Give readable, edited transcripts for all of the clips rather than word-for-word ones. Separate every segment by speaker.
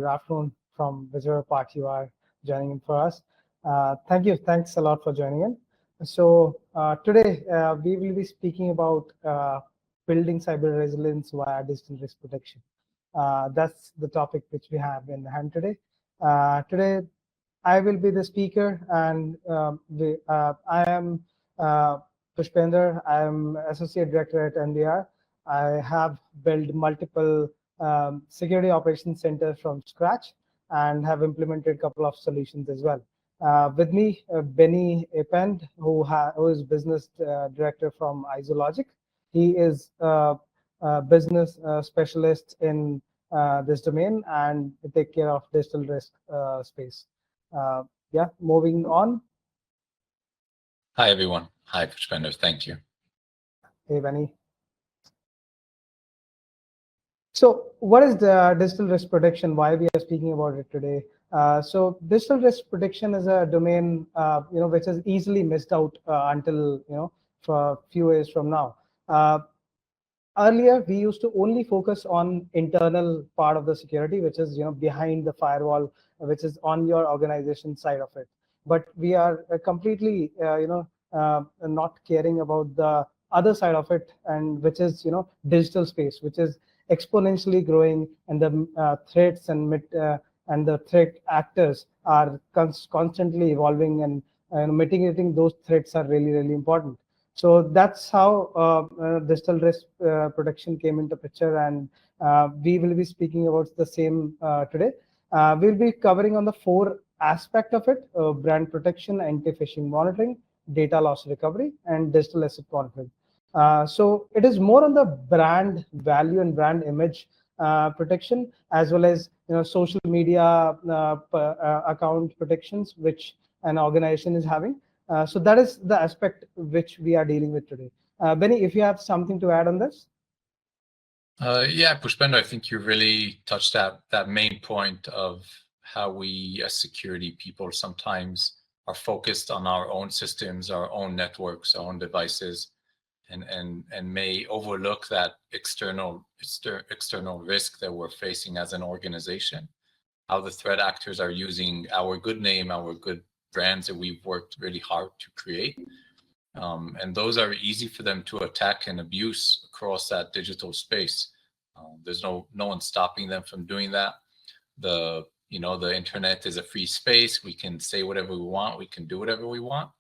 Speaker 1: good afternoon from whichever part you are joining in for us. Thanks a lot for joining in. So today we will be speaking about building cyber resilience via digital risk protection. That's the topic which we have in hand today. Today I will be the speaker, and I am Pushpender. I am Associate Director at NDR. I have built multiple security operations centers from scratch and have implemented a couple of solutions as well. With me, Benny Epand, who is business director from iZOOlogic. He is a business specialist in this domain and take care of digital risk space. Yeah, moving on.
Speaker 2: Hi, everyone. Hi, Pushpender. Thank you.
Speaker 1: Hey, Benny. So what is the digital risk protection? Why we are speaking about it today? So digital risk protection is a domain, which is easily missed out until, for a few years from now. Earlier, we used to only focus on internal part of the security, which is, behind the firewall, which is on your organization side of it. But we are completely, not caring about the other side of it, and which is, digital space, which is exponentially growing, and the threats and the threat actors are constantly evolving, and mitigating those threats are really, really important. So that's how digital risk protection came into picture, and we will be speaking about the same today. We'll be covering on the 4 aspects of it: brand protection, anti-phishing monitoring, data loss recovery, and digital asset monitoring. So it is more on the brand value and brand image protection, as well as social media account protections which an organization is having. So that is the aspect which we are dealing with today. Benny, if you have something to add on this.
Speaker 2: Yeah, Pushpender, I think you really touched that main point of how we as security people sometimes are focused on our own systems, our own networks, our own devices, and may overlook that external risk that we're facing as an organization. How the threat actors are using our good name, our good brands that we've worked really hard to create. And those are easy for them to attack and abuse across that digital space. There's no one stopping them from doing that. The internet is a free space. We can say whatever we want. We can do whatever we want.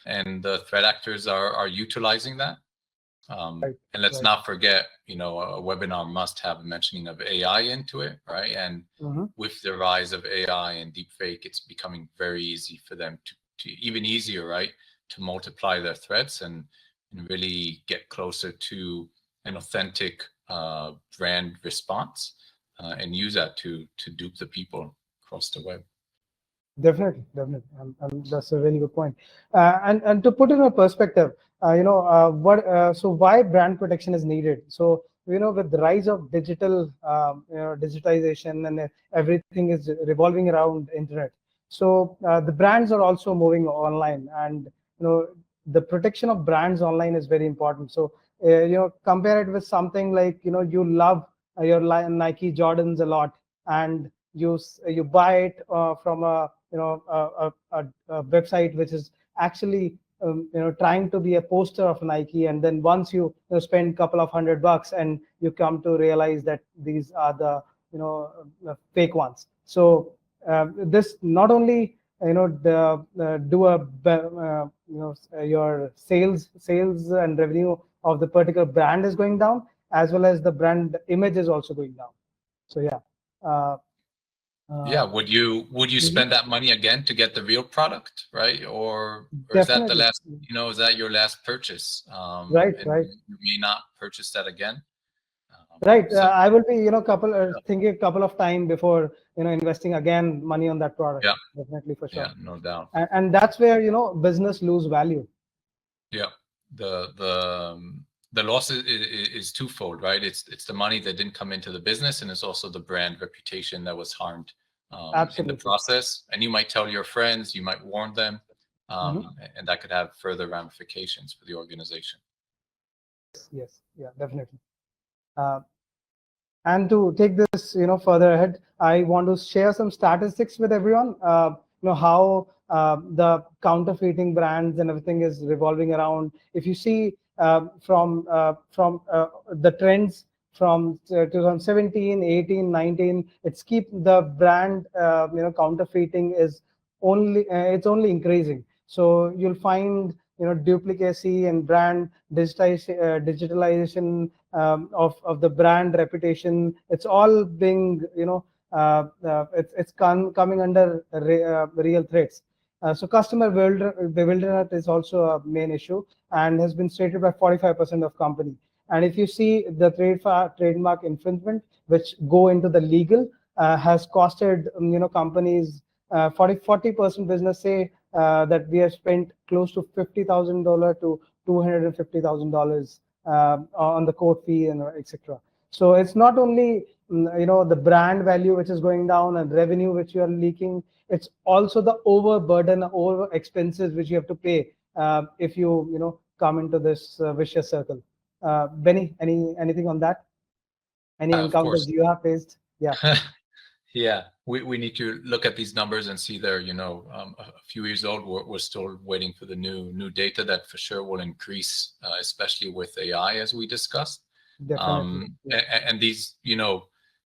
Speaker 2: And the threat actors are utilizing that. And let's not forget, a webinar must have a mentioning of AI into it, right? And with the rise of AI and deepfake, it's becoming very easy for them to even easier, right, to multiply their threats and really get closer to an authentic brand response and use that to dupe the people across the web.
Speaker 1: Definitely. That's a really good point. And to put it in a perspective, so why brand protection is needed? So with the rise of digital digitization, and everything is revolving around internet. So the brands are also moving online, and the protection of brands online is very important. So compare it with something like you love your Nike Jordans a lot, and you buy it from a website which is actually trying to be a poster of Nike, and then once you spend a couple of $100 and you come to realize that these are the fake ones. So this not only your sales and revenue of the particular brand is going down, as well as the brand image is also going down. So yeah.
Speaker 2: Yeah, would you spend that money again to get the real product, right? Or is that the last, is that your last purchase?
Speaker 1: Right.
Speaker 2: You may not purchase that again.
Speaker 1: Right. So, I will be, thinking a couple of times before, investing again money on that product.
Speaker 2: Yeah.
Speaker 1: Definitely, for sure.
Speaker 2: Yeah, no doubt.
Speaker 1: And that's where, business lose value.
Speaker 2: Yeah. The loss is twofold, right? It's the money that didn't come into the business, and it's also the brand reputation that was harmed in the process. And you might tell your friends, you might warn them, and that could have further ramifications for the organization.
Speaker 1: Yes, yeah, definitely. And to take this, further ahead, I want to share some statistics with everyone. How the counterfeiting brands and everything is revolving around. If you see from the trends from 2017, 18, 19, it's keep the brand counterfeiting is it's only increasing. So you'll find duplicacy and brand digitalization of the brand reputation. It's all being it's coming under real threats. So customer bewilderment is also a main issue and has been stated by 45% of company. And if you see the trademark infringement, which go into the legal, has costed companies 40% business say that we have spent close to $50,000 to $250,000 on the court fee and etc. So it's not only the brand value which is going down and revenue which you are leaking. It's also the overburden, over expenses which you have to pay if you come into this vicious circle. Benny, anything on that? Any encounters you have faced? Yeah.
Speaker 2: Yeah, we need to look at these numbers and see they're a few years old. We're still waiting for the new data that for sure will increase, especially with AI, as we discussed.
Speaker 1: Definitely.
Speaker 2: And these,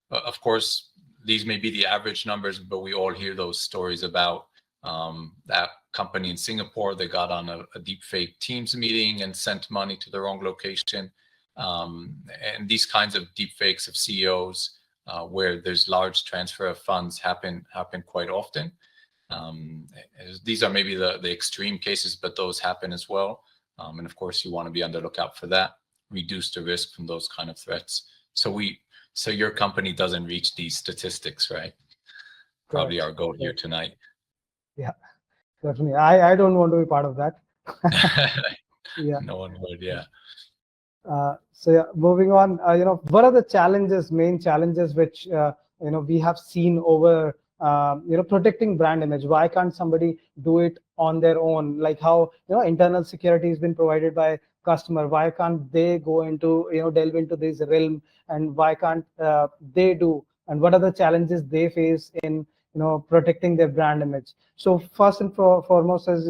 Speaker 2: of course, these may be the average numbers, but we all hear those stories about that company in Singapore. They got on a deep fake Teams meeting and sent money to the wrong location. And these kinds of deep fakes of CEOs where there's large transfer of funds happen quite often. These are maybe the extreme cases, but those happen as well. And of course, you want to be on the lookout for that, reduce the risk from those kind of threats. So your company doesn't reach these statistics, right? Probably our goal here tonight.
Speaker 1: Yeah, definitely. I don't want to be part of that. Yeah.
Speaker 2: No one would, yeah.
Speaker 1: So yeah, moving on, what are the main challenges which we have seen over protecting brand image? Why can't somebody do it on their own? Like how internal security has been provided by customer. Why can't they go into delve into this realm, and why can't they do? And what are the challenges they face in protecting their brand image? So first and foremost, as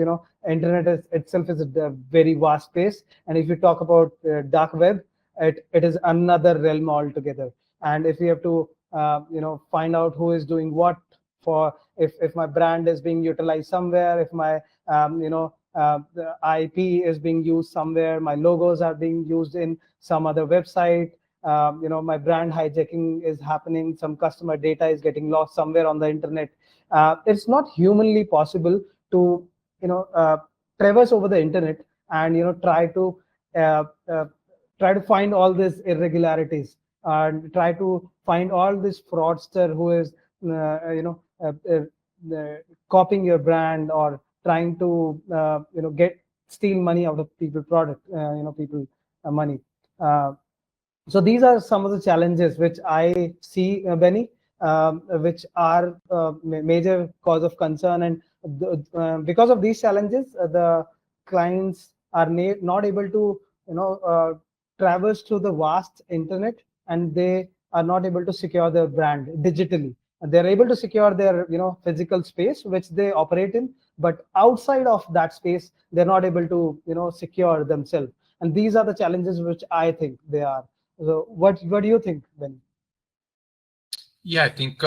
Speaker 1: internet itself is a very vast space, and if you talk about dark web, it is another realm altogether. And if you have to find out who is doing what, for if my brand is being utilized somewhere, if my the IP is being used somewhere, my logos are being used in some other website, my brand hijacking is happening, some customer data is getting lost somewhere on the internet. It's not humanly possible to traverse over the internet and try to find all these irregularities and try to find all this fraudster who is copying your brand or trying to steal money out of people product people money. So these are some of the challenges which I see, Benny, which are major cause of concern. And because of these challenges, the clients are not able to traverse through the vast internet, and they are not able to secure their brand digitally. They're able to secure their physical space which they operate in, but outside of that space, they're not able to secure themselves. And these are the challenges which I think they are. So what do you think, Ben?
Speaker 2: Yeah, I think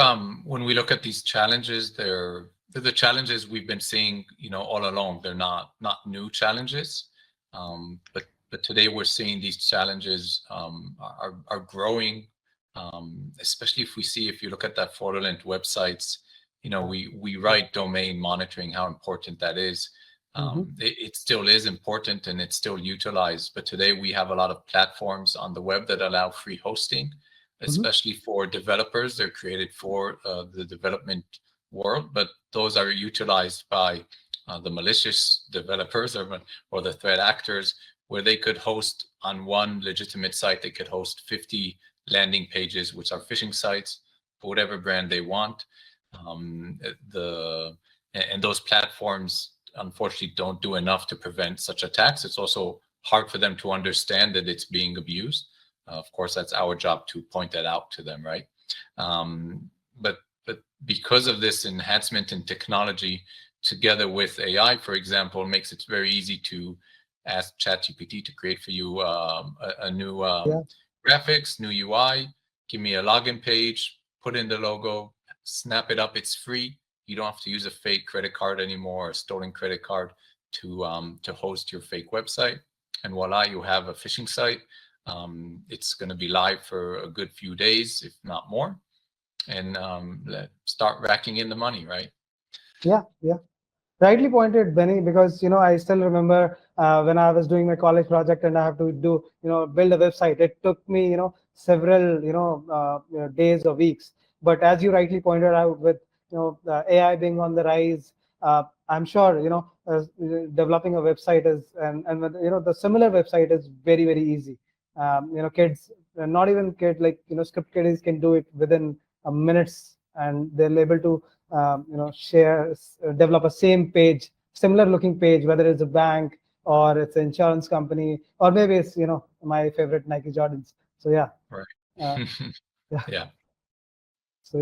Speaker 2: when we look at these challenges, they're the challenges we've been seeing, all along. They're not new challenges, but today we're seeing these challenges are growing, especially if you look at that fraudulent websites. We write domain monitoring, how important that is. It still is important and it's still utilized, but today we have a lot of platforms on the web that allow free hosting, especially for developers. They're created for the development world, but those are utilized by the malicious developers or the threat actors, where they could host on one legitimate site, they could host 50 landing pages, which are phishing sites for whatever brand they want. And those platforms unfortunately don't do enough to prevent such attacks. It's also hard for them to understand that it's being abused. Of course, that's our job to point that out to them, right? But because of this enhancement in technology, together with AI, for example, makes it very easy to ask ChatGPT to create for you a new graphics, new UI, give me a login page, put in the logo, snap it up. It's free. You don't have to use a fake credit card anymore, or a stolen credit card to host your fake website. And voila, you have a phishing site. It's going to be live for a good few days, if not more, and start racking in the money, right?
Speaker 1: Yeah. Rightly pointed, Benny, because I still remember when I was doing my college project and I have to do build a website. It took me several days or weeks. But as you rightly pointed out, with AI being on the rise, I'm sure developing a website is and the similar website is very, very easy. Kids, not even kids, like script kiddies can do it within minutes, and they're able to develop a same page, similar looking page, whether it's a bank or it's an insurance company, or maybe it's my favorite Nike Jordans. So yeah.
Speaker 2: Right. Yeah.
Speaker 1: So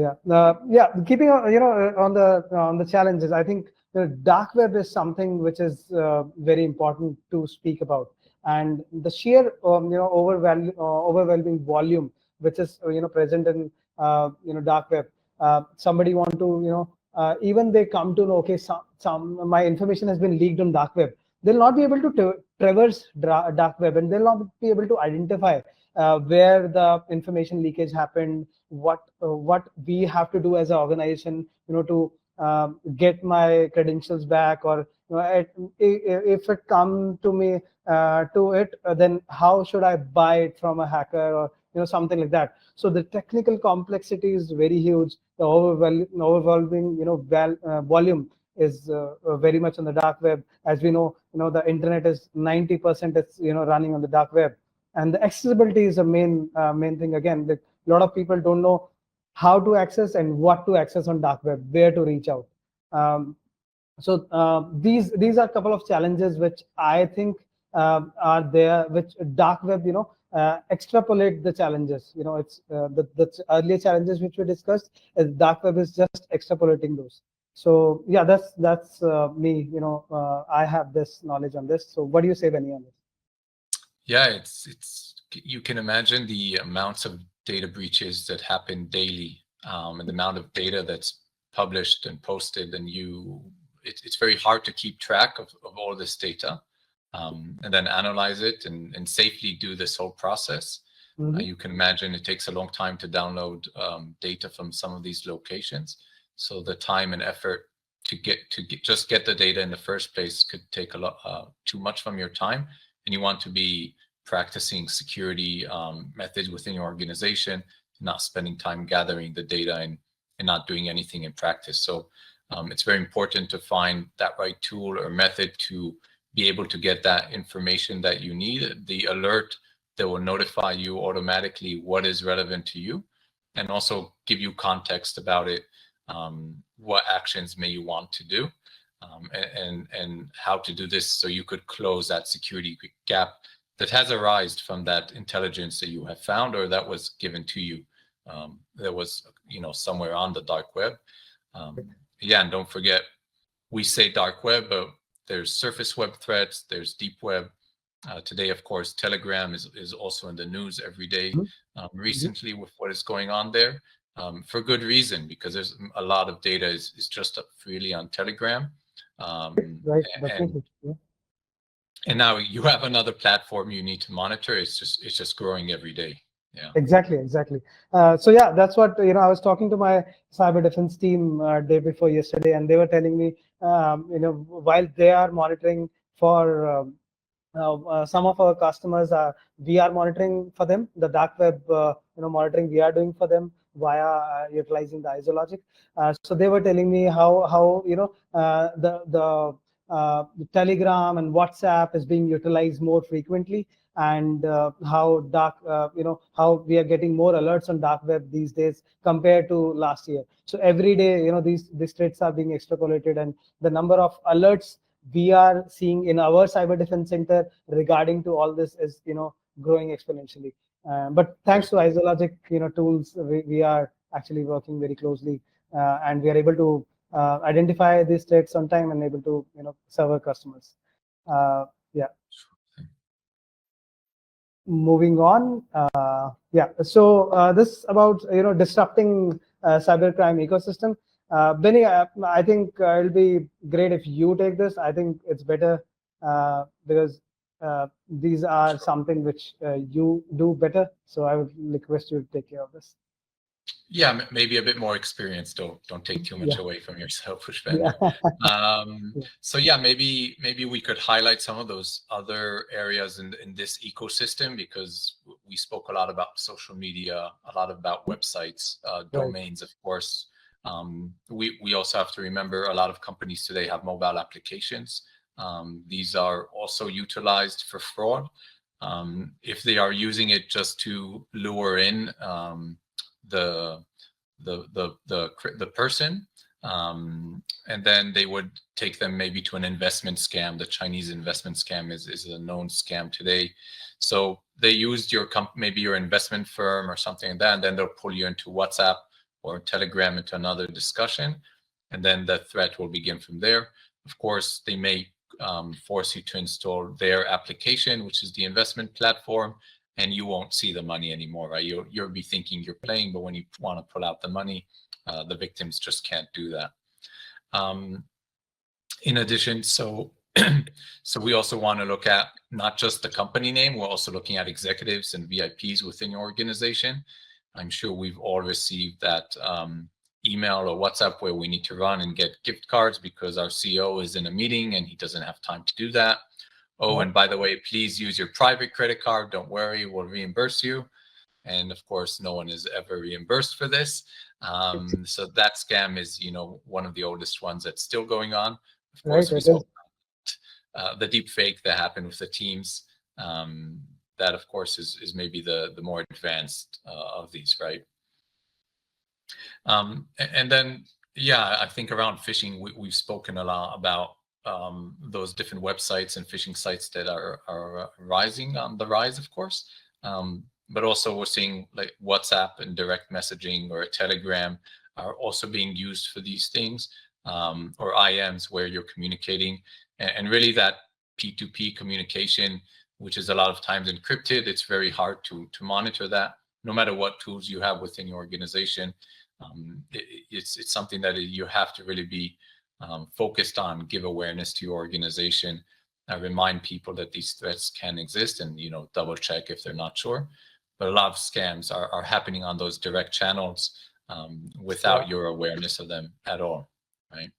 Speaker 1: keeping on the challenges, I think the dark web is something which is very important to speak about, and the sheer overwhelming volume which is present in dark web. Somebody want to even they come to know, okay, some my information has been leaked on dark web. They'll not be able to traverse dark web, and they'll not be able to identify where the information leakage happened, what we have to do as an organization to get my credentials back, or if it come to me then how should I buy it from a hacker, or something like that. So the technical complexity is very huge. The overwhelming volume is very much on the dark web. As we know, the internet is 90% it's running on the dark web, and the accessibility is the main thing. Again, a lot of people don't know how to access and what to access on dark web, where to reach out. So these are a couple of challenges which I think are there, which dark web extrapolate the challenges. It's the earlier challenges which we discussed, dark web is just extrapolating those. So yeah, that's me. I have this knowledge on this. So what do you say, Benny, on this?
Speaker 2: Yeah, it's you can imagine the amounts of data breaches that happen daily, and the amount of data that's published and posted, and it's very hard to keep track of all this data, and then analyze it and safely do this whole process. You can imagine it takes a long time to download data from some of these locations. So the time and effort to just get the data in the first place could take a lot too much from your time, and you want to be practicing security methods within your organization, not spending time gathering the data and not doing anything in practice. So it's very important to find that right tool or method to be able to get that information that you need, the alert that will notify you automatically what is relevant to you, and also give you context about it, what actions may you want to do, and how to do this so you could close that security gap that has arisen from that intelligence that you have found or that was given to you, that was somewhere on the dark web. Yeah, and don't forget, we say dark web, but there's surface web threats, there's deep web. Today, of course, Telegram is also in the news every day, recently with what is going on there, for good reason, because there's a lot of data is just up freely on Telegram.
Speaker 1: Right.
Speaker 2: And now you have another platform you need to monitor. It's just growing every day. Yeah.
Speaker 1: Exactly. So yeah, that's what I was talking to my cyber defense team day before yesterday, and they were telling me while they are monitoring for some of our customers, we are monitoring for them the dark web monitoring we are doing for them via utilizing the iZOOlogic. So they were telling me how the Telegram and WhatsApp is being utilized more frequently, and how dark how we are getting more alerts on dark web these days compared to last year. So every day these threats are being extrapolated, and the number of alerts we are seeing in our cyber defense center regarding to all this is growing exponentially. But thanks to iZOOlogic, tools, we are actually working very closely, and we are able to identify these threats on time and able to serve our customers. Yeah. Moving on. Yeah. So this about disrupting cybercrime ecosystem. Benny, I think it'll be great if you take this. I think it's better because these are something which you do better. So I would request you to take care of this.
Speaker 2: Yeah, maybe a bit more experience. Don't take too much away from yourself, Pushpender. So yeah, maybe we could highlight some of those other areas in this ecosystem, because we spoke a lot about social media, a lot about websites, domains, of course. We also have to remember a lot of companies today have mobile applications. These are also utilized for fraud. If they are using it just to lure in the person, and then they would take them maybe to an investment scam. The Chinese investment scam is a known scam today. So they used your maybe your investment firm or something like that, and then they'll pull you into WhatsApp or Telegram into another discussion, and then the threat will begin from there. Of course, they may force you to install their application, which is the investment platform, and you won't see the money anymore, right? You'll be thinking you're playing, but when you want to pull out the money, the victims just can't do that. In addition, so we also want to look at not just the company name, we're also looking at executives and VIPs within your organization. I'm sure we've all received that email or WhatsApp where we need to run and get gift cards because our CEO is in a meeting and he doesn't have time to do that. Oh, and by the way, please use your private credit card. Don't worry, we'll reimburse you. And of course, no one is ever reimbursed for this. So that scam is, one of the oldest ones that's still going on. Of course, we spoke about the deep fake that happened with the teams. That, of course, is maybe the more advanced of these, right? And then, yeah, I think around phishing, we've spoken a lot about those different websites and phishing sites that are rising on the rise, of course. But also we're seeing like WhatsApp and direct messaging or Telegram are also being used for these things, or IMs where you're communicating, and really that P2P communication, which is a lot of times encrypted. It's very hard to monitor that, no matter what tools you have within your organization. It's something that you have to really be focused on, give awareness to your organization, remind people that these threats can exist, and double check if they're not sure. But a lot of scams are happening on those direct channels without your awareness of them at all, right?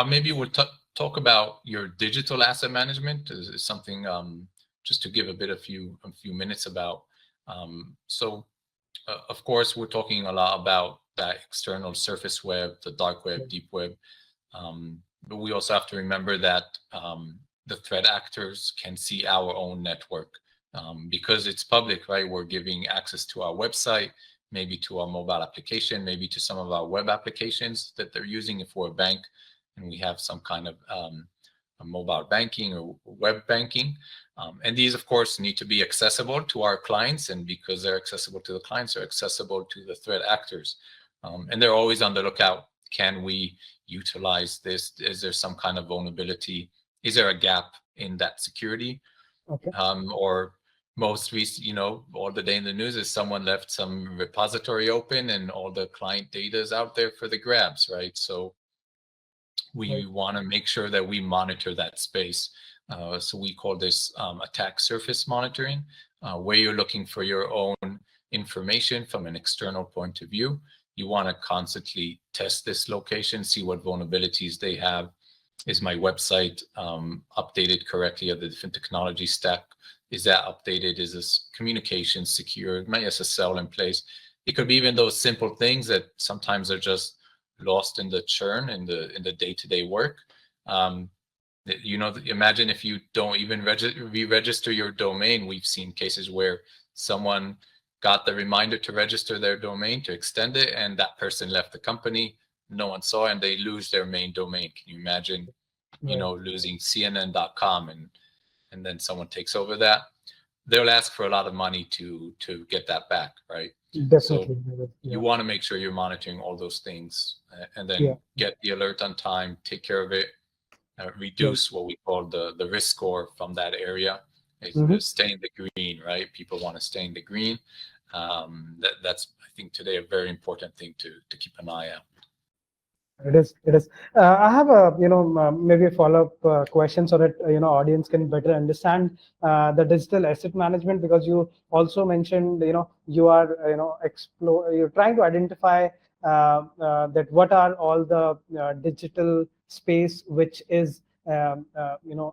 Speaker 2: Maybe we'll talk about your digital asset management. Is something just to give a few minutes about. Of course, we're talking a lot about that external surface web, the dark web, deep web. But we also have to remember that the threat actors can see our own network because it's public, right? We're giving access to our website, maybe to our mobile application, maybe to some of our web applications that they're using if we're a bank and we have some kind of a mobile banking or web banking. And these, of course, need to be accessible to our clients. And because they're accessible to the clients, they're accessible to the threat actors. And they're always on the lookout. Can we utilize this? Is there some kind of vulnerability? Is there a gap in that security? Okay. Or most recent, all the day in the news is someone left some repository open and all the client data is out there for the grabs, right? So we want to make sure that we monitor that space. So we call this attack surface monitoring, where you're looking for your own information from an external point of view. You want to constantly test this location, see what vulnerabilities they have. Is my website updated correctly of the different technology stack? Is that updated? Is this communication secure? My SSL in place? It could be even those simple things that sometimes are just lost in the churn in the day-to-day work. Imagine if you don't even re-register your domain. We've seen cases where someone got the reminder to register their domain to extend it, and that person left the company. No one saw, and they lose their main domain. Can you imagine, losing CNN.com and then someone takes over that? they'll ask for a lot of money to get that back, right?
Speaker 1: Definitely.
Speaker 2: So you want to make sure you're monitoring all those things, and then
Speaker 1: Yeah.
Speaker 2: get the alert on time, take care of it, reduce what we call the risk score from that area. Stay in the green, right? People want to stay in the green. That's, I think, today a very important thing to keep an eye out.
Speaker 1: It is. It is. I have a maybe a follow-up question so that audience can better understand the digital asset management, because you also mentioned you are you're trying to identify that what are all the digital space which is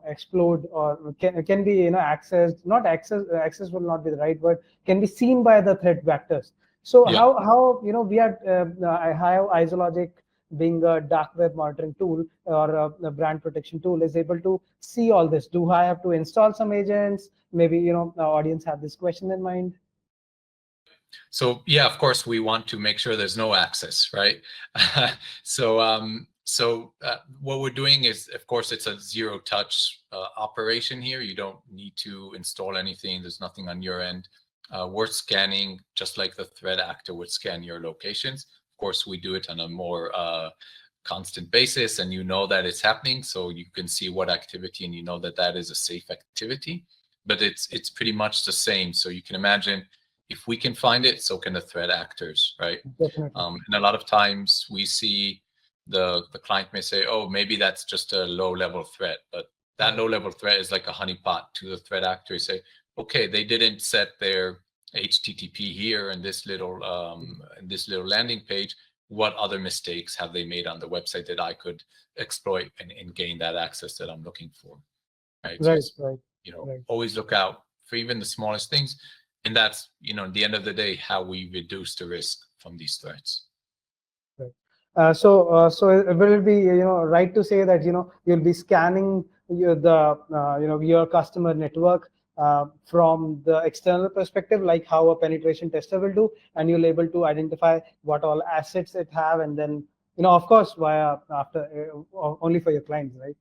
Speaker 1: explored or can be accessed, not access will not be the right word, can be seen by the threat vectors. So how we are I have iZOOlogic, being a dark web monitoring tool or a brand protection tool, is able to see all this. Do I have to install some agents? Maybe the audience have this question in mind.
Speaker 2: So yeah, of course, we want to make sure there's no access, right? So what we're doing is, of course, it's a zero-touch operation here. You don't need to install anything. There's nothing on your end. We're scanning just like the threat actor would scan your locations. Of course, we do it on a more constant basis, and that it's happening, so you can see what activity, and that is a safe activity. But it's pretty much the same. So you can imagine, if we can find it, so can the threat actors, right?
Speaker 1: Definitely.
Speaker 2: And a lot of times we see the client may say, oh, maybe that's just a low-level threat, but that low-level threat is like a honeypot to the threat actor. You say, okay, they didn't set their HTTP here in this little landing page. What other mistakes have they made on the website that I could exploit and gain that access that I'm looking for? Right.
Speaker 1: Right.
Speaker 2: So,
Speaker 1: right.
Speaker 2: Always look out for even the smallest things. And that's, at the end of the day, how we reduce the risk from these threats.
Speaker 1: Right. So will it be right to say that you'll be scanning your customer network from the external perspective, like how a penetration tester will do, and you'll able to identify what all assets it have, and then of course via after only for your clients, right?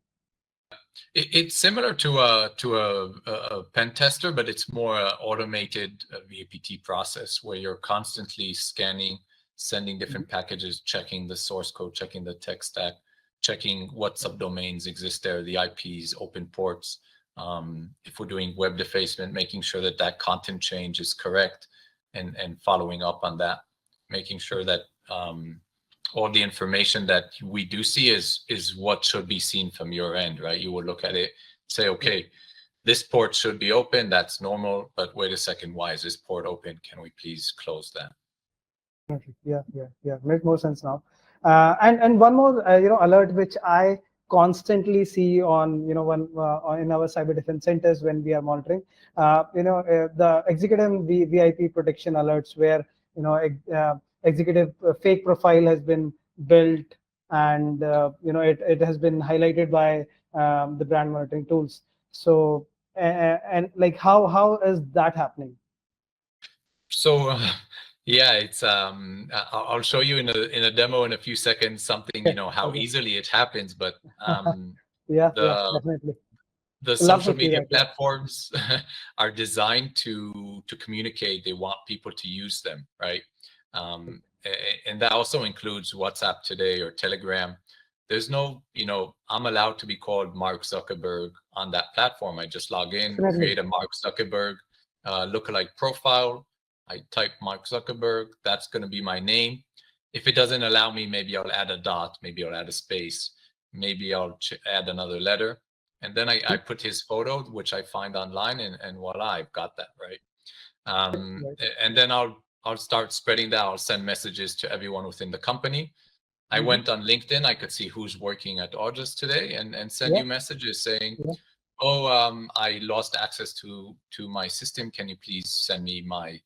Speaker 2: It's similar to a pen tester, but it's more automated VAPT process where you're constantly scanning, sending different packages, checking the source code, checking the tech stack, checking what subdomains exist there, the IPs, open ports. If we're doing web defacement, making sure that content change is correct, and following up on that, making sure that all the information that we do see is what should be seen from your end, right? You will look at it, say, okay, this port should be open, that's normal, but wait a second, why is this port open? Can we please close that?
Speaker 1: Yeah. Make more sense now. And one more alert which I constantly see on when in our cyber defense centers when we are monitoring the executive VIP protection alerts, where executive fake profile has been built, and it has been highlighted by the brand monitoring tools. So and like how is that happening?
Speaker 2: So yeah, it's I'll show you in a demo in a few seconds something, how easily it happens, but
Speaker 1: yeah, definitely.
Speaker 2: The social media platforms are designed to communicate. They want people to use them, right? And that also includes WhatsApp today or Telegram. There's no, I'm allowed to be called Mark Zuckerberg on that platform. I just log in, create a Mark Zuckerberg lookalike profile. I type Mark Zuckerberg. That's going to be my name. If it doesn't allow me, maybe I'll add a dot, maybe I'll add a space, maybe I'll add another letter. And then I put his photo, which I find online, and voila, I've got that, right? And then I'll start spreading that. I'll send messages to everyone within the company. I went on LinkedIn. I could see who's working at August today, and send you messages saying, oh, I lost access to my system. Can you please send me my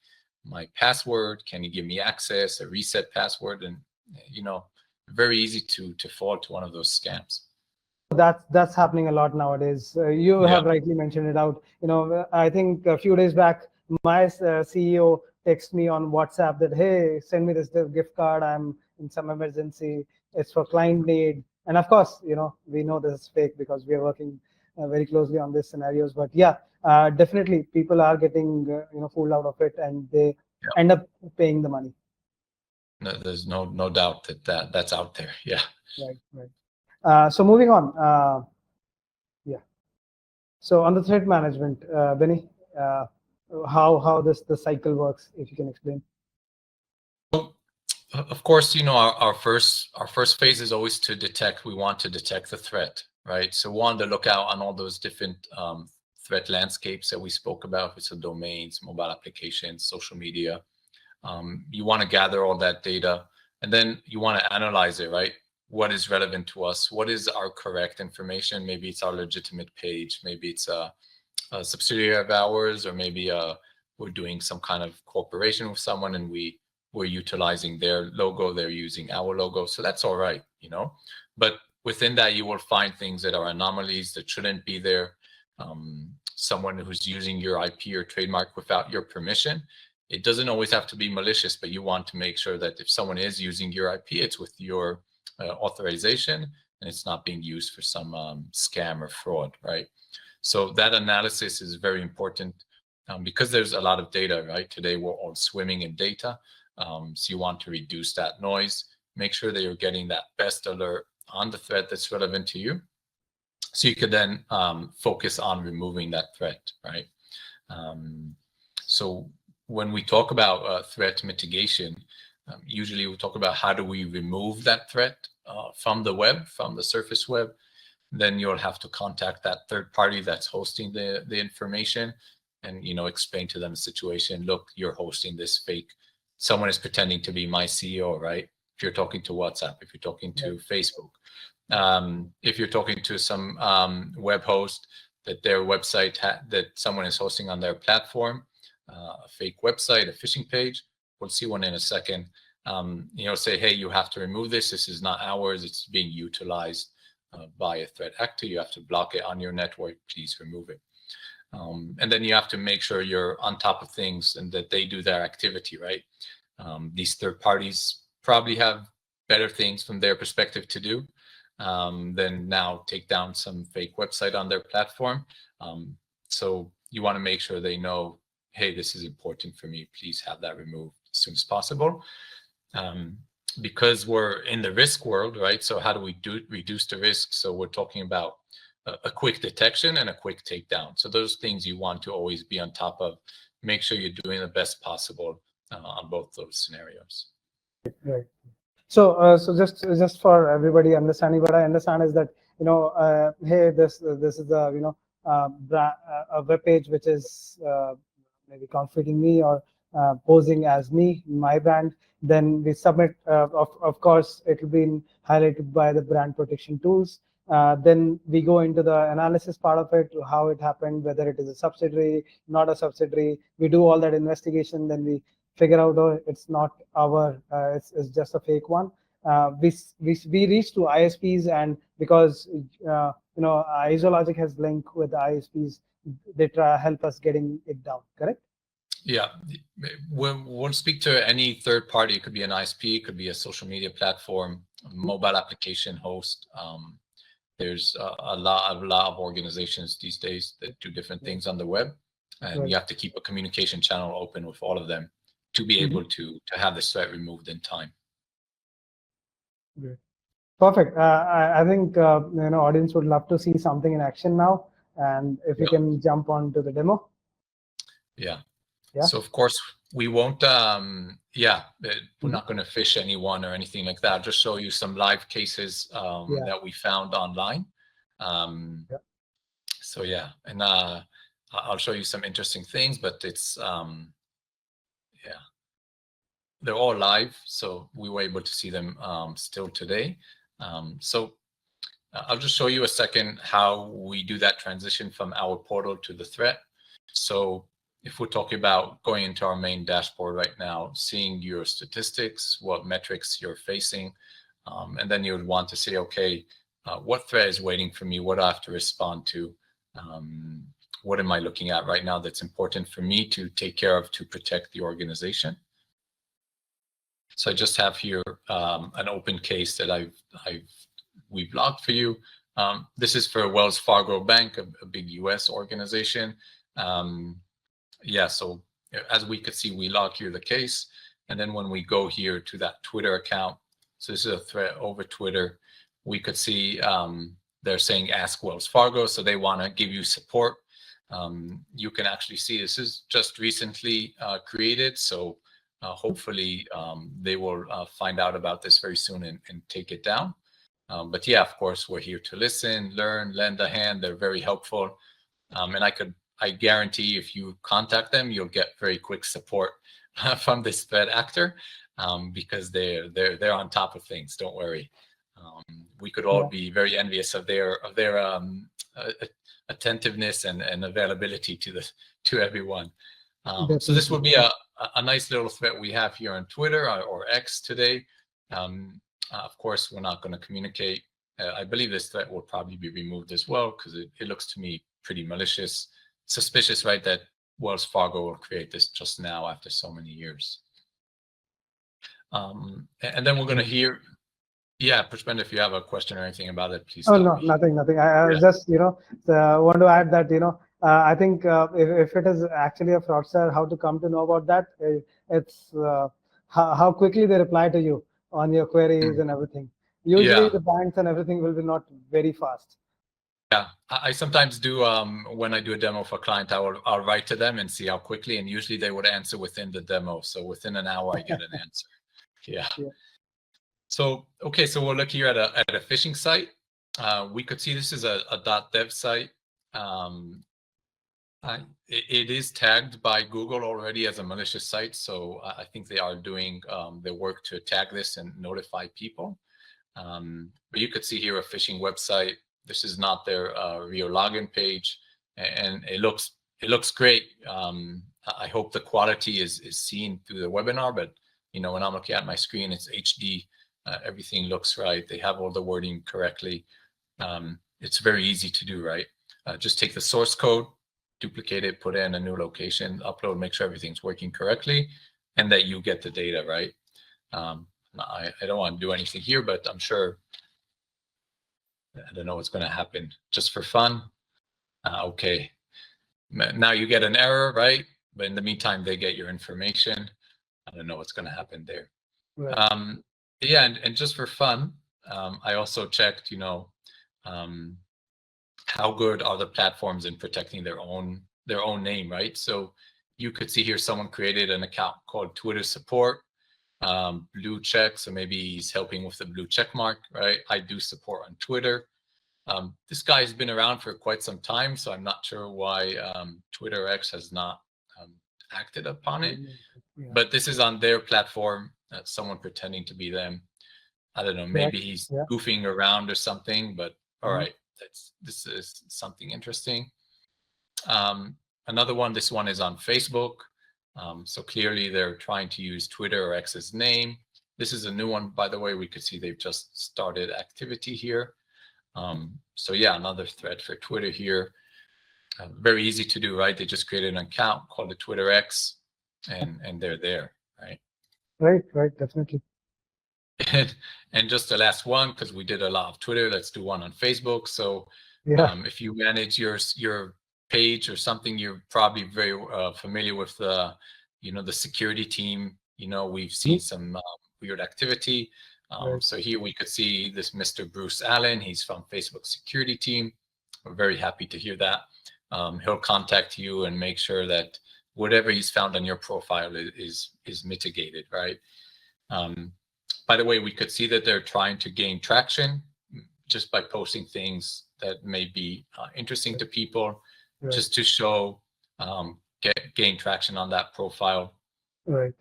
Speaker 2: password? Can you give me access, a reset password? And very easy to fall to one of those scams.
Speaker 1: That's happening a lot nowadays. You have rightly mentioned it out. I think a few days back, my CEO texted me on WhatsApp that, hey, send me this gift card. I'm in some emergency. It's for client need. And of course, we know this is fake because we are working very closely on these scenarios. But yeah, definitely people are getting fooled out of it, and they end up paying the money.
Speaker 2: No, there's no doubt that's out there. Yeah.
Speaker 1: Right. So moving on. Yeah. So on the threat management, Benny, how the cycle works, if you can explain.
Speaker 2: Of course, our first phase is always to detect. We want to detect the threat, right? So we want to look out on all those different threat landscapes that we spoke about. If it's the domains, mobile applications, social media. You want to gather all that data, and then you want to analyze it, right? What is relevant to us? What is our correct information? Maybe it's our legitimate page. Maybe it's a subsidiary of ours, or maybe we're doing some kind of cooperation with someone, and we're utilizing their logo, they're using our logo. So that's all right, but within that, you will find things that are anomalies that shouldn't be there. Someone who's using your IP or trademark without your permission. It doesn't always have to be malicious, but you want to make sure that if someone is using your IP, it's with your authorization, and it's not being used for some scam or fraud, right? So that analysis is very important because there's a lot of data, right? Today, we're all swimming in data. So you want to reduce that noise, make sure that you're getting that best alert on the threat that's relevant to you. So you could then focus on removing that threat, right? So when we talk about threat mitigation, usually we talk about how do we remove that threat from the web, from the surface web. Then you'll have to contact that third party that's hosting the information and, explain to them the situation. Look, you're hosting this fake. Someone is pretending to be my CEO, right? If you're talking to WhatsApp, if you're talking to Facebook, if you're talking to some web host that their website that someone is hosting on their platform, a fake website, a phishing page, we'll see one in a second. Say, hey, you have to remove this. This is not ours. It's being utilized by a threat actor. You have to block it on your network. Please remove it. And then you have to make sure you're on top of things and that they do their activity, right? These third parties probably have better things from their perspective to do than now take down some fake website on their platform. So you want to make sure they know, hey, this is important for me. Please have that removed as soon as possible. Because we're in the risk world, right? So how do we reduce the risk? So we're talking about a quick detection and a quick takedown. So those things you want to always be on top of. Make sure you're doing the best possible on both those scenarios.
Speaker 1: Right. So just for everybody understanding, what I understand is that hey, this is a a web page which is maybe conflicting me or posing as me, my brand. Then we submit. Of course, it will be highlighted by the brand protection tools. Then we go into the analysis part of it, how it happened, whether it is a subsidiary, not a subsidiary. We do all that investigation. Then we figure out, oh, it's not our, it's just a fake one. We reach to ISPs, and because iZOOlogic has link with the ISPs, they try help us getting it down. Correct?
Speaker 2: Yeah, we'll speak to any third party. It could be an ISP, it could be a social media platform, a mobile application host. There's a lot of organizations these days that do different things on the web, and you have to keep a communication channel open with all of them to be able to have this threat removed in time.
Speaker 1: Great. Perfect. I think audience would love to see something in action now, and if we can jump on to the demo.
Speaker 2: Yeah. So of course we won't. We're not going to phish anyone or anything like that. I'll just show you some live cases that we found online. So yeah, and I'll show you some interesting things, but it's they're all live, so we were able to see them still today. So I'll just show you a second how we do that transition from our portal to the threat. So if we're talking about going into our main dashboard right now, seeing your statistics, what metrics you're facing, and then you would want to say, okay, what threat is waiting for me? What do I have to respond to? What am I looking at right now that's important for me to take care of to protect the organization? So I just have here an open case that we've logged for you. This is for Wells Fargo Bank, a big US organization. Yeah, so as we could see, we log here the case. And then when we go here to that Twitter account, so this is a threat over Twitter, we could see they're saying ask Wells Fargo. So they want to give you support. You can actually see this is just recently created. So hopefully they will find out about this very soon and take it down. But yeah, of course, we're here to listen, learn, lend a hand. They're very helpful. And I guarantee if you contact them, you'll get very quick support from this threat actor because they're on top of things. Don't worry. We could all be very envious of their attentiveness and availability to everyone. So this will be a nice little threat we have here on Twitter or X today. Of course, we're not going to communicate. I believe this threat will probably be removed as well because it looks to me pretty malicious, suspicious, right? That Wells Fargo will create this just now after so many years. And then we're going to hear, yeah, Pushpender, if you have a question or anything about it, please.
Speaker 1: Oh, no, nothing. I just, want to add that, I think if it is actually a fraudster, how to come to know about that? It's how quickly they reply to you on your queries and everything. Usually the banks and everything will be not very fast.
Speaker 2: Yeah, I sometimes do when I do a demo for a client, I'll write to them and see how quickly, and usually they would answer within the demo. So within an hour, I get an answer. Yeah. So, okay, so we'll look here at a phishing site. We could see this is a .dev site. It is tagged by Google already as a malicious site. So I think they are doing their work to tag this and notify people. But you could see here a phishing website. This is not their real login page, and it looks great. I hope the quality is seen through the webinar, but when I'm looking at my screen, it's HD. Everything looks right. They have all the wording correctly. It's very easy to do, right? Just take the source code, duplicate it, put it in a new location, upload, make sure everything's working correctly, and that you get the data, right? I don't want to do anything here, but I'm sure, I don't know what's going to happen just for fun. Okay, now you get an error, right? But in the meantime, they get your information. I don't know what's going to happen there. Right. Yeah, and just for fun, I also checked, how good are the platforms in protecting their own name, right? So you could see here someone created an account called Twitter support. Blue check, so maybe he's helping with the blue check mark, right? I do support on Twitter. This guy's been around for quite some time, so I'm not sure why Twitter X has not acted upon it. Yeah. But this is on their platform, someone pretending to be them. I don't know, maybe he's goofing around or something, but all right, this is something interesting. Another one, this one is on Facebook. So clearly they're trying to use Twitter or X's name. This is a new one, by the way. We could see they've just started activity here. So yeah, another thread for Twitter here. Very easy to do, right? They just created an account called the Twitter X, and they're there, right?
Speaker 1: Right, definitely.
Speaker 2: And just the last one, because we did a lot of Twitter, let's do one on Facebook. So if you manage your page or something, you're probably very familiar with the security team. We've seen some weird activity. So here we could see this Mr. Bruce Allen. He's from Facebook security team. We're very happy to hear that. He'll contact you and make sure that whatever he's found on your profile is mitigated, right? By the way, we could see that they're trying to gain traction just by posting things that may be interesting to people, just to show, gain traction on that profile. Right.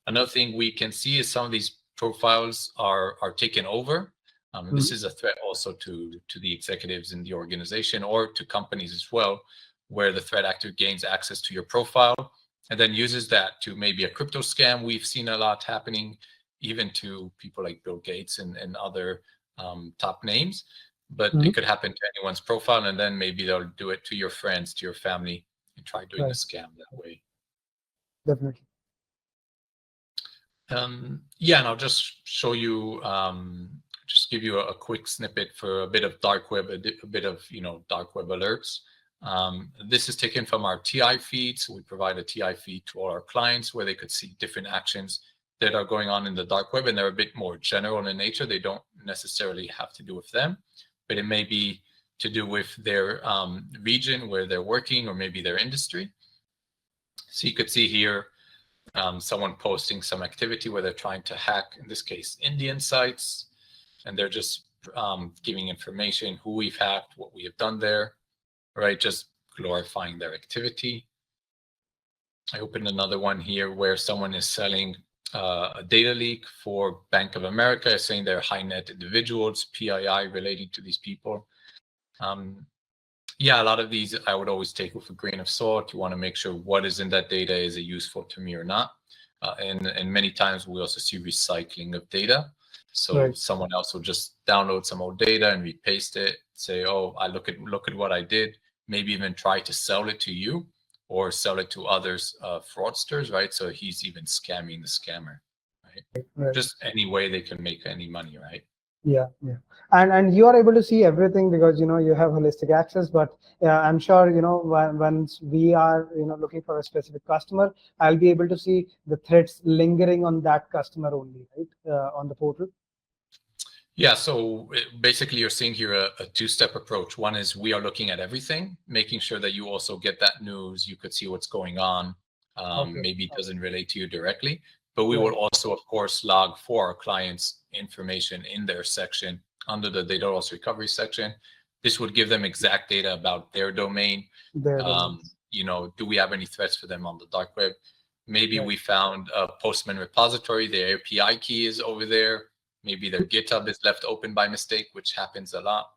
Speaker 2: Another thing we can see is some of these profiles are taken over. This is a threat also to the executives in the organization or to companies as well, where the threat actor gains access to your profile and then uses that to maybe a crypto scam. We've seen a lot happening, even to people like Bill Gates and other top names. But it could happen to anyone's profile, and then maybe they'll do it to your friends, to your family, and try doing a scam that way.
Speaker 1: Definitely.
Speaker 2: Yeah, and I'll just show you just give you a quick snippet for a bit of dark web, a bit of dark web alerts. This is taken from our TI feed. So we provide a TI feed to all our clients where they could see different actions that are going on in the dark web, and they're a bit more general in nature. They don't necessarily have to do with them, but it may be to do with their region where they're working, or maybe their industry. So you could see here someone posting some activity where they're trying to hack, in this case, Indian sites, and they're just giving information, who we've hacked, what we have done there, right? Just glorifying their activity. I opened another one here where someone is selling a data leak for Bank of America, saying they're high net individuals, PII relating to these people. Yeah, a lot of these I would always take with a grain of salt. You want to make sure what is in that data, is it useful to me or not? And many times we also see recycling of data. So someone else will just download some old data and repaste it, say, oh, look at what I did, maybe even try to sell it to you or sell it to others, fraudsters, right? So he's even scamming the scammer, right? Just any way they can make any money, right?
Speaker 1: Yeah. And you are able to see everything because you have holistic access. But I'm sure once we are looking for a specific customer, I'll be able to see the threats lingering on that customer only, right, on the portal.
Speaker 2: Yeah, so basically you're seeing here a two-step approach. One is we are looking at everything, making sure that you also get that news. You could see what's going on. Maybe it doesn't relate to you directly, but we will also, of course, log for our clients information in their section under the data loss recovery section. This would give them exact data about their domain. Do we have any threats for them on the dark web? Maybe we found a Postman repository, their API key is over there. Maybe their GitHub is left open by mistake, which happens a lot.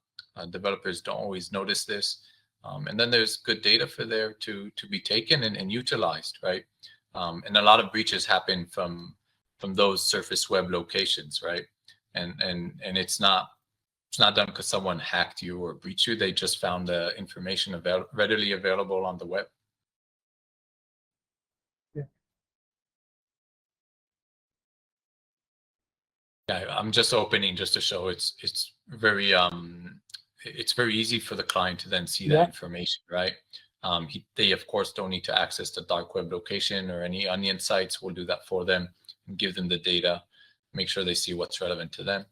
Speaker 2: Developers don't always notice this. And then there's good data for there to be taken and utilized, right? And a lot of breaches happen from those surface web locations, right? And it's not done because someone hacked you or breached you. They just found the information readily available on the web. Yeah, I'm just opening just to show it's very easy for the client to then see that information, right? They of course don't need to access the dark web location or any onion sites. We'll do that for them and give them the data, make sure they see what's relevant to them.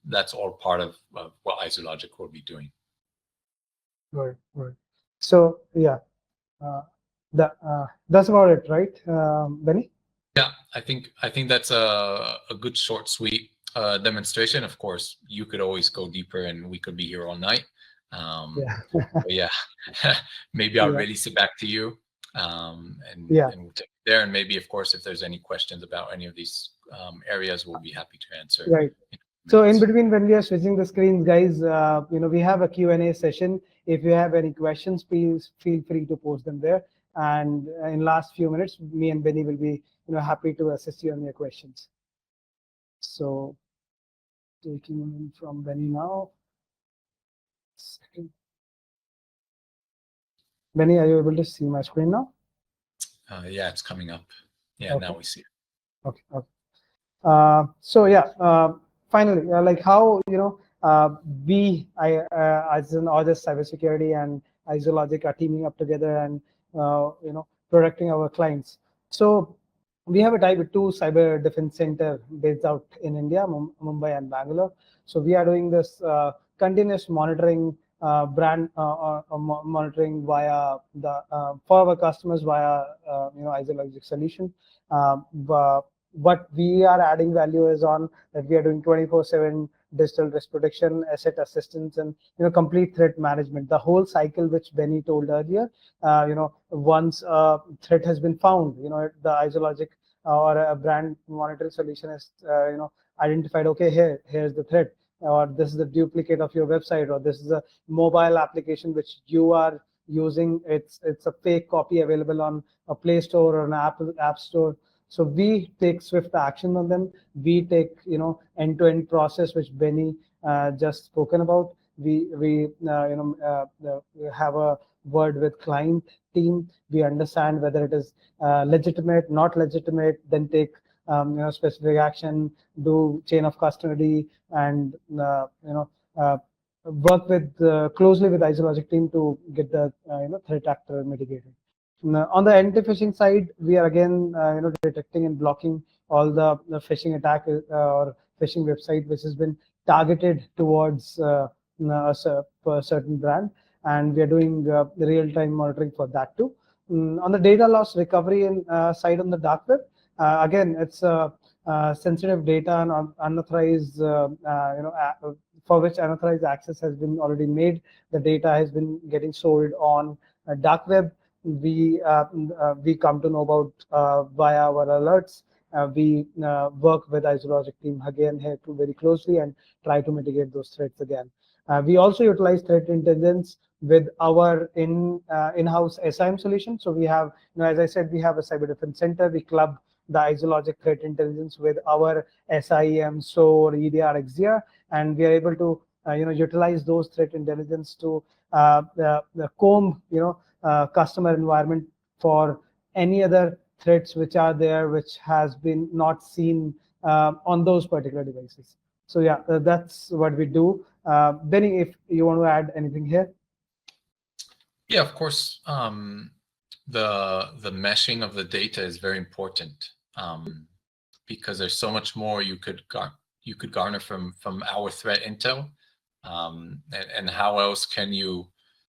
Speaker 2: That's all part of what iZOOlogic will be doing. Right.
Speaker 1: So yeah, that's about it, right, Benny?
Speaker 2: Yeah, I think that's a good short, sweet demonstration. Of course, you could always go deeper, and we could be here all night. But yeah, maybe I'll release it back to you, and we'll take it there. And maybe, of course, if there's any questions about any of these areas, we'll be happy to answer.
Speaker 1: Right. So in between, when we are switching the screens, guys, we have a Q&A session. If you have any questions, please feel free to post them there. And in last few minutes, me and Benny will be happy to assist you on your questions. So taking in from Benny now. Second. Benny, are you able to see my screen now?
Speaker 2: Yeah, it's coming up. Yeah, now we see it.
Speaker 1: Okay. So yeah, finally, like how we, as an August Cybersecurity and iZOOlogic are teaming up together and protecting our clients. So we have a tie with 2 cyber defense center based out in India, Mumbai and Bangalore. So we are doing this continuous monitoring, brand monitoring via the for our customers via iZOOlogic solution. What we are adding value is on that we are doing 24/7 digital risk protection, asset assistance, and complete threat management. The whole cycle which Benny told earlier. Once a threat has been found, the iZOOlogic or a brand monitoring solution is identified. Okay, here's the threat, or this is the duplicate of your website, or this is a mobile application which you are using. It's a fake copy available on a Play Store or an App Store. So we take swift action on them. We take end-to-end process which Benny just spoken about. We have a word with client team. We understand whether it is legitimate, not legitimate. Then take specific action, do chain of custody, and work with closely with iZOOlogic team to get the threat actor mitigated. On the anti-phishing side, we are again detecting and blocking all the phishing attack or phishing website which has been targeted towards a certain brand, and we are doing real-time monitoring for that too. On the data loss recovery and side on the dark web, again, it's sensitive data and unauthorized, for which unauthorized access has been already made. The data has been getting sold on dark web. We come to know about via our alerts. We work with iZOOlogic team again here too very closely and try to mitigate those threats again. We also utilize threat intelligence with our in-house SIM solution. So we have, as I said, we have a cyber defense center. We club the iZOOlogic threat intelligence with our SIEM, SOAR, EDR, XDR, and we are able to utilize those threat intelligence to comb customer environment for any other threats which are there which has been not seen on those particular devices. So yeah, that's what we do. Benny, if you want to add anything here.
Speaker 2: Yeah, of course. The meshing of the data is very important, because there's so much more you could garner from our threat intel, and how else can you?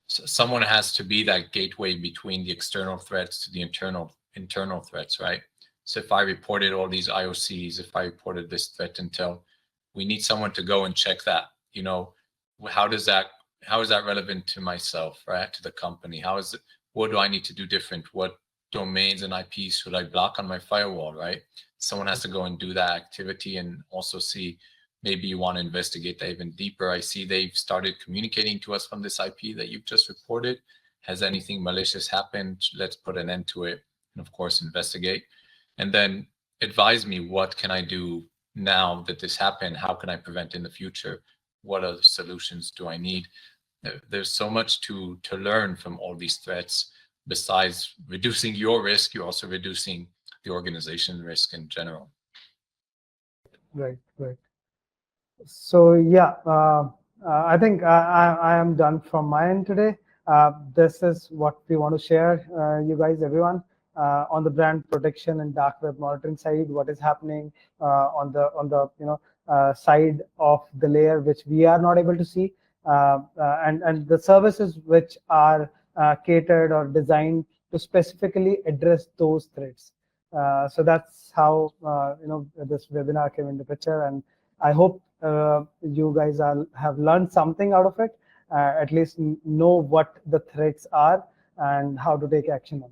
Speaker 2: Someone has to be that gateway between the external threats to the internal threats, right? So if I reported all these IOCs, if I reported this threat intel, we need someone to go and check that. How is that relevant to myself, right? To the company? What do I need to do different? What domains and IPs should I block on my firewall, right? Someone has to go and do that activity and also see, maybe you want to investigate that even deeper. I see they've started communicating to us from this IP that you've just reported. Has anything malicious happened? Let's put an end to it. And of course, investigate. And then advise me, what can I do now that this happened? How can I prevent in the future? What other solutions do I need? There's so much to learn from all these threats. Besides reducing your risk, you're also reducing the organization risk in general.
Speaker 1: Right. So yeah, I think I am done from my end today. This is what we want to share, you guys, everyone, on the brand protection and dark web monitoring side. What is happening on the side of the layer which we are not able to see, and the services which are catered or designed to specifically address those threats. So that's how this webinar came into picture, and I hope you guys have learned something out of it. At least know what the threats are and how to take action on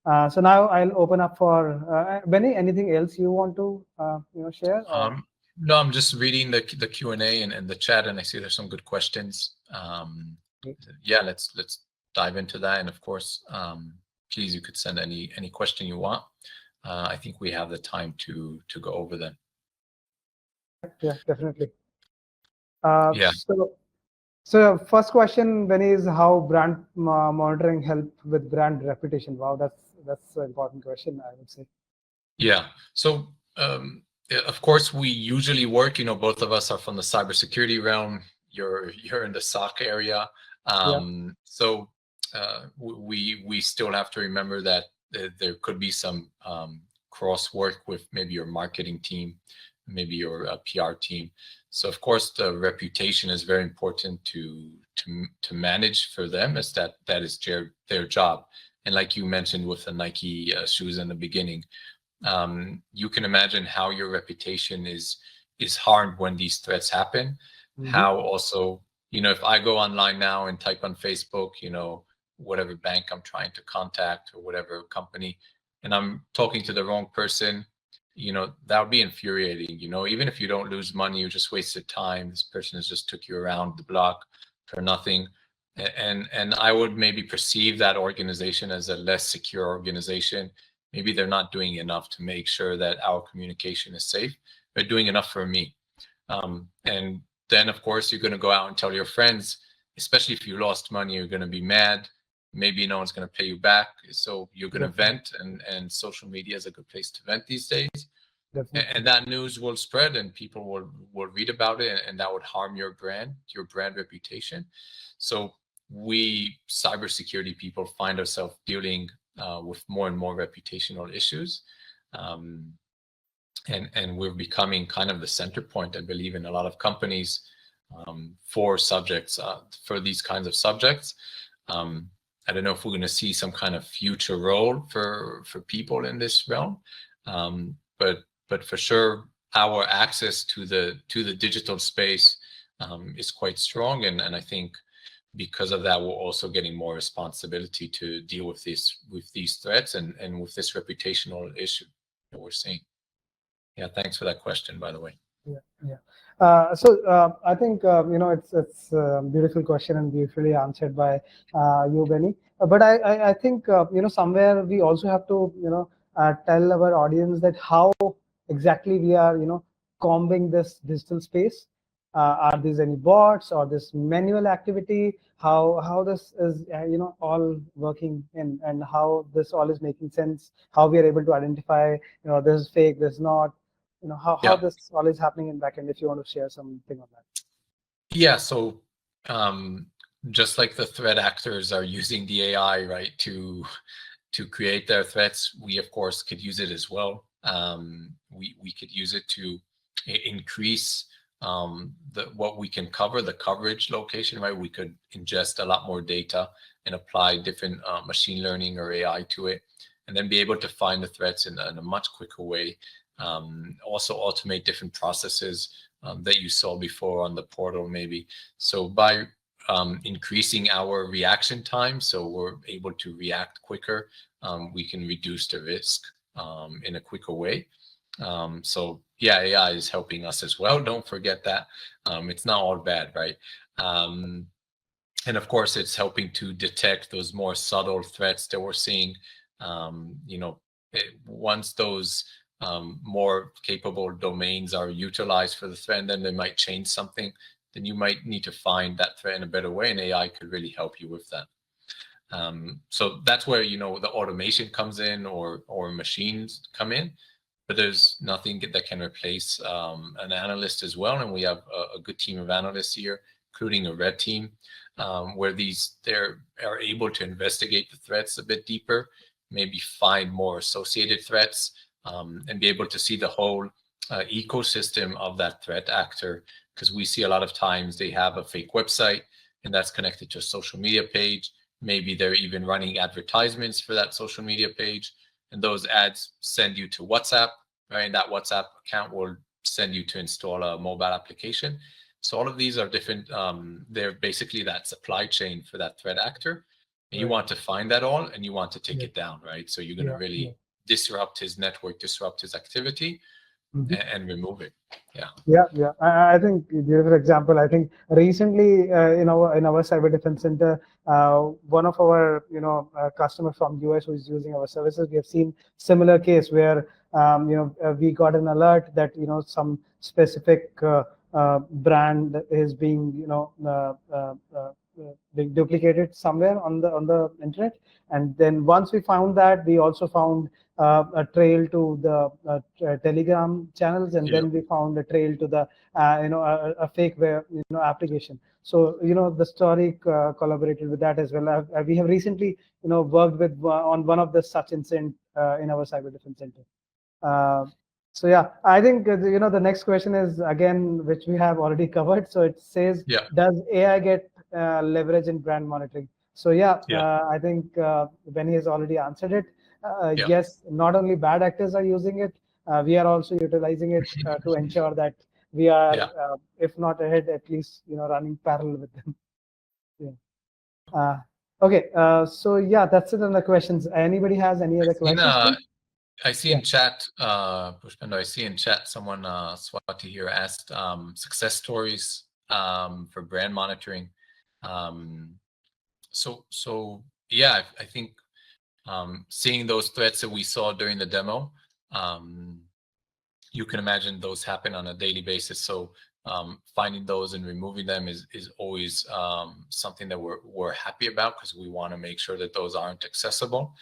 Speaker 1: them. So now I'll open up for Benny. Anything else you want to share?
Speaker 2: No, I'm just reading the Q&A and the chat, and I see there's some good questions. Yeah, let's dive into that. And of course, please, you could send any question you want. I think we have the time to go over them.
Speaker 1: Yeah, definitely.
Speaker 2: Yeah.
Speaker 1: So first question, Benny, is how brand monitoring help with brand reputation? Wow, that's an important question, I would say. Yeah.
Speaker 2: So of course, we usually work. Both of us are from the cybersecurity realm. You're in the SOC area. So we still have to remember that there could be some cross work with maybe your marketing team, maybe your PR team. So of course, the reputation is very important to manage for them, as that is their job. And like you mentioned with the Nike shoes in the beginning, you can imagine how your reputation is harmed when these threats happen. Mm-hmm. How also, if I go online now and type on Facebook, whatever bank I'm trying to contact or whatever company, and I'm talking to the wrong person, that would be infuriating. Even if you don't lose money, you just wasted time. This person has just took you around the block for nothing. And I would maybe perceive that organization as a less secure organization. Maybe they're not doing enough to make sure that our communication is safe. They're doing enough for me. And then, of course, you're going to go out and tell your friends, especially if you lost money, you're going to be mad. Maybe no one's going to pay you back. So you're going to vent, and social media is a good place to vent these days.
Speaker 1: Definitely.
Speaker 2: And that news will spread, and people will read about it, and that would harm your brand reputation. So we cybersecurity people find ourselves dealing with more and more reputational issues, and we're becoming kind of the center point, I believe, in a lot of companies for subjects, for these kinds of subjects. I don't know if we're going to see some kind of future role for people in this realm, but for sure, our access to the digital space is quite strong, and I think because of that, we're also getting more responsibility to deal with these threats and with this reputational issue that we're seeing. Yeah, thanks for that question, by the way.
Speaker 1: So I think it's a beautiful question and beautifully answered by you, Benny. But I think somewhere we also have to tell our audience that how exactly we are combing this digital space. Are these any bots or this manual activity? How this is all working in, and how this all is making sense? How we are able to identify this is fake, this is not. How this all is happening in backend, if you want to share something on that.
Speaker 2: Yeah, so just like the threat actors are using the AI, right, to create their threats, we of course could use it as well. We could use it to increase what we can cover, the coverage location, right? We could ingest a lot more data and apply different machine learning or AI to it, and then be able to find the threats in a much quicker way. Also automate different processes that you saw before on the portal, maybe. So by increasing our reaction time, so we're able to react quicker, we can reduce the risk in a quicker way. So yeah, AI is helping us as well. Don't forget that. It's not all bad, right? And of course, it's helping to detect those more subtle threats that we're seeing. Once those more capable domains are utilized for the threat, and then they might change something, then you might need to find that threat in a better way, and AI could really help you with that. So that's where the automation comes in, or machines come in, but there's nothing that can replace an analyst as well. And we have a good team of analysts here, including a red team, where they are able to investigate the threats a bit deeper, maybe find more associated threats, and be able to see the whole ecosystem of that threat actor. Because we see a lot of times they have a fake website, and that's connected to a social media page. Maybe they're even running advertisements for that social media page, and those ads send you to WhatsApp, right? And that WhatsApp account will send you to install a mobile application. So all of these are different. They're basically that supply chain for that threat actor. And you want to find that all, and you want to take it down, right? So you're going to really disrupt his network, disrupt his activity, and remove it.
Speaker 1: Yeah. I think beautiful example. I think recently in our cyber defense center, one of our customer from US who is using our services, we have seen similar case where we got an alert that some specific brand is being being duplicated somewhere on the internet. And then once we found that, we also found a trail to the Telegram channels, and then we found a trail to the a fake application. So the story collaborated with that as well. We have recently worked with on one of the such incident in our cyber defense center. So yeah, I think the next question is again, which we have already covered. So it says, does AI get leverage in brand monitoring? So I think Benny has already answered it. Yes, not only bad actors are using it, we are also utilizing it to ensure that we are, if not ahead, at least running parallel with them. Okay, so yeah, that's it on the questions. Anybody has any other questions?
Speaker 2: I see in chat, Pushpender, I see in chat someone, Swati here, asked success stories for brand monitoring. So yeah, I think seeing those threats that we saw during the demo, you can imagine those happen on a daily basis. So finding those and removing them is always something that we're happy about, because we want to make sure that those aren't accessible.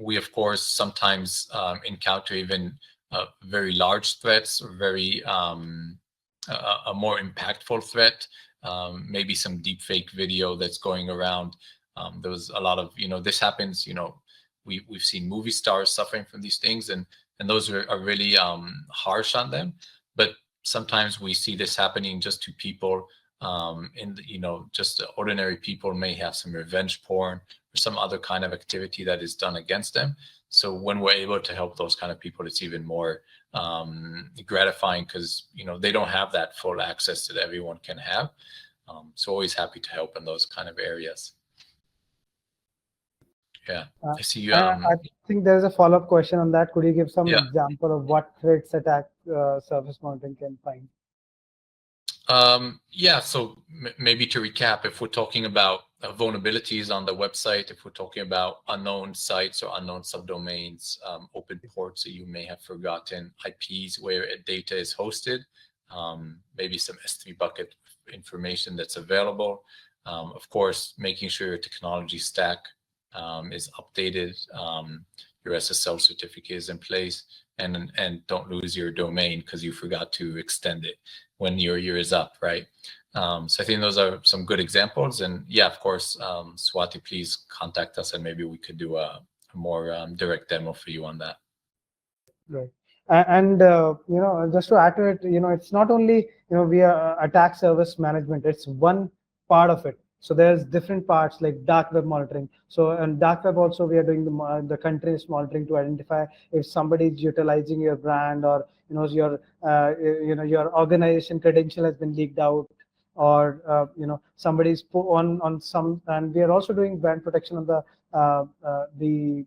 Speaker 2: We of course sometimes encounter even very large threats or very a more impactful threat. Maybe some deepfake video that's going around. There was a lot of, this happens, we've seen movie stars suffering from these things, and those are really harsh on them. But sometimes we see this happening just to people just ordinary people may have some revenge porn or some other kind of activity that is done against them. So when we're able to help those kind of people, it's even more gratifying, because they don't have that full access that everyone can have. So always happy to help in those kind of areas. Yeah, I see you.
Speaker 1: I think there's a follow-up question on that. Could you give some
Speaker 2: Yeah.
Speaker 1: example of what threats attack service monitoring can find?
Speaker 2: Yeah, so maybe to recap, if we're talking about vulnerabilities on the website, if we're talking about unknown sites or unknown subdomains, open ports that you may have forgotten, IPs where data is hosted, maybe some S3 bucket information that's available. Of course, making sure your technology stack is updated, your SSL certificate is in place, and don't lose your domain because you forgot to extend it when your year is up, right? So I think those are some good examples. And yeah, of course, Swati, please contact us and maybe we could do a more direct demo for you on that.
Speaker 1: Right. And just to add to it, it's not only via attack service management. It's one part of it. So there's different parts like dark web monitoring. So in dark web also we are doing the continuous monitoring to identify if somebody is utilizing your brand, or your organization credential has been leaked out, or somebody's put on some. And we are also doing brand protection on the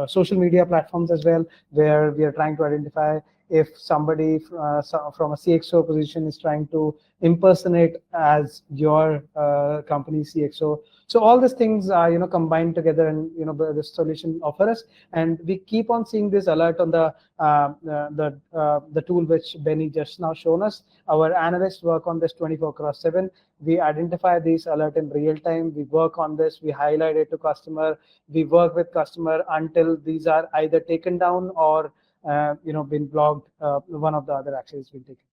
Speaker 1: social media platforms as well, where we are trying to identify if somebody from a CXO position is trying to impersonate as your company's CXO. So all these things are combined together, and the solution offer us. And we keep on seeing this alert on the tool which Benny just now shown us. Our analysts work on this 24/7. We identify these alert in real time. We work on this. We highlight it to customer. We work with customer until these are either taken down or been blocked. One of the other actions been taken.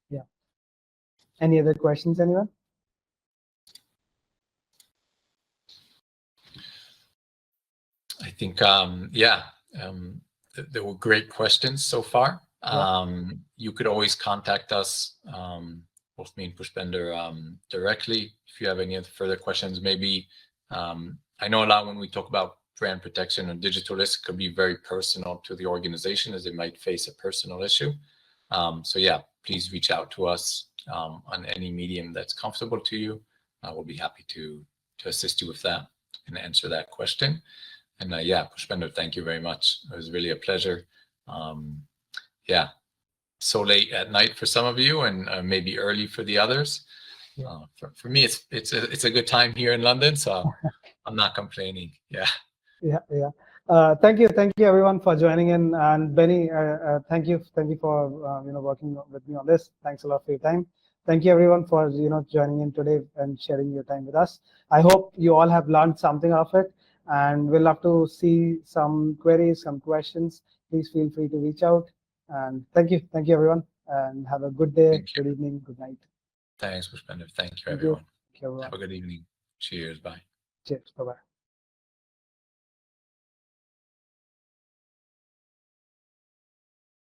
Speaker 1: Yeah. Any other questions, anyone?
Speaker 2: I think there were great questions so far. You could always contact us, both me and Pushpender, directly if you have any further questions. Maybe I know a lot when we talk about brand protection and digital risk, could be very personal to the organization, as it might face a personal issue. So yeah, please reach out to us on any medium that's comfortable to you. We'll be happy to assist you with that and answer that question. And yeah, Pushpender, thank you very much. It was really a pleasure. Yeah, so late at night for some of you, and maybe early for the others. For me, it's a good time here in London, so I'm not complaining. Yeah.
Speaker 1: Thank you everyone for joining in, and Benny, thank you for working with me on this. Thanks a lot for your time. Thank you everyone for joining in today and sharing your time with us. I hope you all have learned something of it, and we'll love to see some queries, some questions. Please feel free to reach out. And thank you everyone, and have a good day, good evening, good night.
Speaker 2: Thanks, Pushpender. Thank you, everyone.
Speaker 1: Thank you, everyone.
Speaker 2: Have a good evening. Cheers. Bye.
Speaker 1: Cheers. Bye-bye.